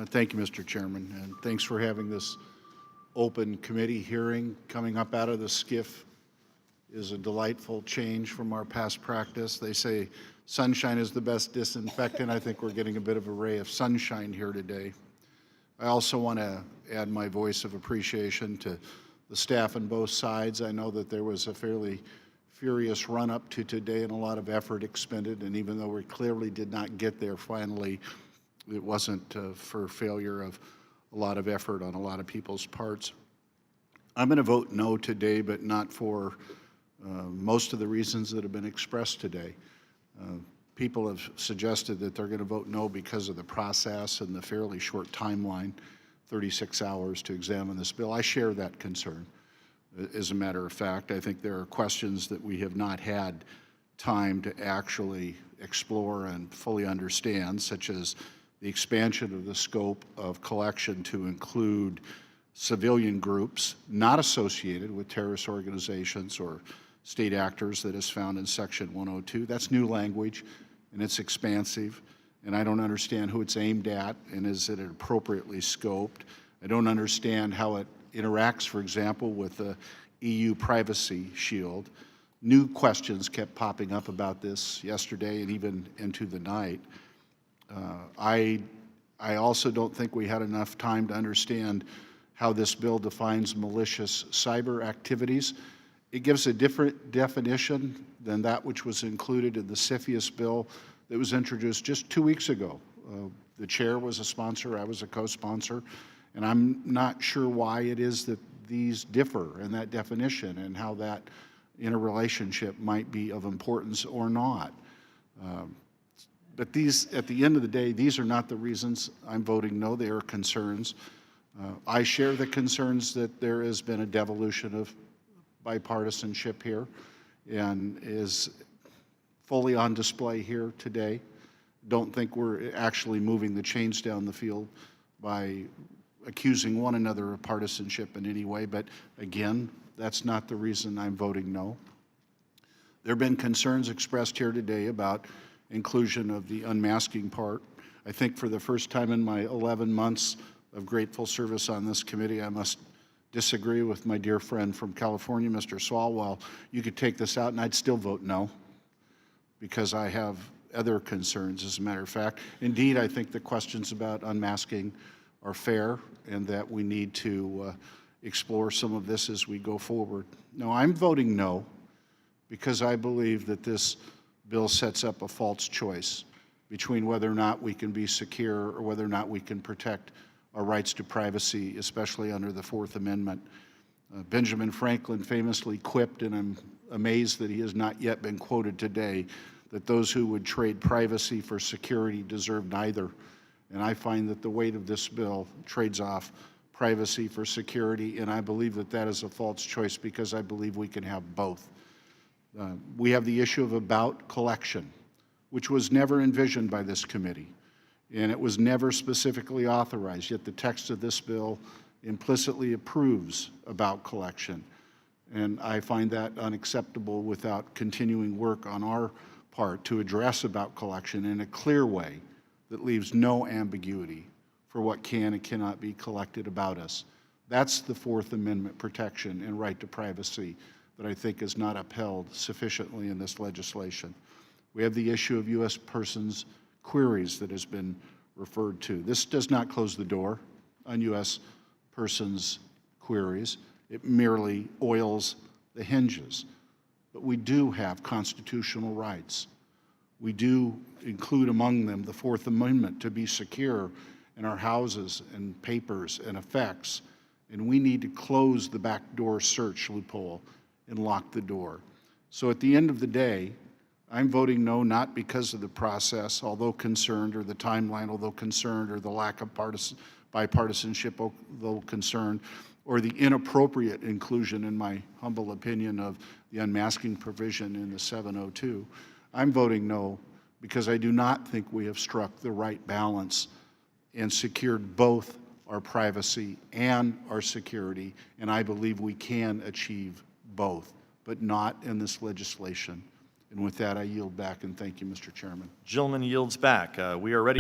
Thank you, Mr. Chairman, and thanks for having this open committee hearing. Coming up out of the skiff is a delightful change from our past practice. They say sunshine is the best disinfectant. I think we're getting a bit of a ray of sunshine here today. I also want to add my voice of appreciation to the staff on both sides. I know that there was a fairly furious run-up to today and a lot of effort expended, and even though we clearly did not get there finally, it wasn't for failure of a lot of effort on a lot of people's parts. I'm going to vote no today, but not for most of the reasons that have been expressed today. People have suggested that they're going to vote no because of the process and the fairly short timeline, 36 hours to examine this bill. I share that concern. As a matter of fact, I think there are questions that we have not had time to actually explore and fully understand, such as the expansion of the scope of collection to include civilian groups not associated with terrorist organizations or state actors that is found in Section 102. That's new language, and it's expansive, and I don't understand who it's aimed at, and is it appropriately scoped. I don't understand how it interacts, for example, with the EU Privacy Shield. New questions kept popping up about this yesterday and even into the night. I also don't think we had enough time to understand how this bill defines malicious cyber activities. It gives a different definition than that which was included in the CFIUS bill that was introduced just 2 weeks ago. The chair was a sponsor, I was a co-sponsor, and I'm not sure why it is that these differ in that definition and how that interrelationship might be of importance or not. But these, at the end of the day, these are not the reasons I'm voting no. They are concerns. I share the concerns that there has been a devolution of bipartisanship here and is fully on display here today. Don't think we're actually moving the chains down the field by accusing one another of partisanship in any way, but again, that's not the reason I'm voting no. There have been concerns expressed here today about inclusion of the unmasking part. I think for the first time in my 11 months of grateful service on this committee, I must disagree with my dear friend from California, Mr. Swalwell. You could take this out and I'd still vote no because I have other concerns, as a matter of fact. Indeed, I think the questions about unmasking are fair and that we need to explore some of this as we go forward. No, I'm voting no because I believe that this bill sets up a false choice between whether or not we can be secure or whether or not we can protect our rights to privacy, especially under the Fourth Amendment. Benjamin Franklin famously quipped, and I'm amazed that he has not yet been quoted today, that those who would trade privacy for security deserve neither. And I find that the weight of this bill trades off privacy for security, and I believe that that is a false choice because I believe we can have both. We have the issue of about collection, which was never envisioned by this committee, and it was never specifically authorized, yet the text of this bill implicitly approves about collection. And I find that unacceptable without continuing work on our part to address about collection in a clear way that leaves no ambiguity for what can and cannot be collected about us. That's the Fourth Amendment protection and right to privacy that I think is not upheld sufficiently in this legislation. We have the issue of U.S. persons' queries that has been referred to. This does not close the door on U.S. persons' queries. It merely oils the hinges. But we do have constitutional rights. We do include among them the Fourth Amendment to be secure in our houses and papers and effects, and we need to close the backdoor search loophole and lock the door. So at the end of the day, I'm voting no, not because of the process, although concerned, or the timeline, although concerned, or the lack of bipartisanship, although concerned, or the inappropriate inclusion, in my humble opinion, of the unmasking provision in the 702. I'm voting no because I do not think we have struck the right balance and secured both our privacy and our security, and I believe we can achieve both, but not in this legislation. And with that, I yield back, and thank you, Mr. Chairman. Gentleman yields back. We are ready.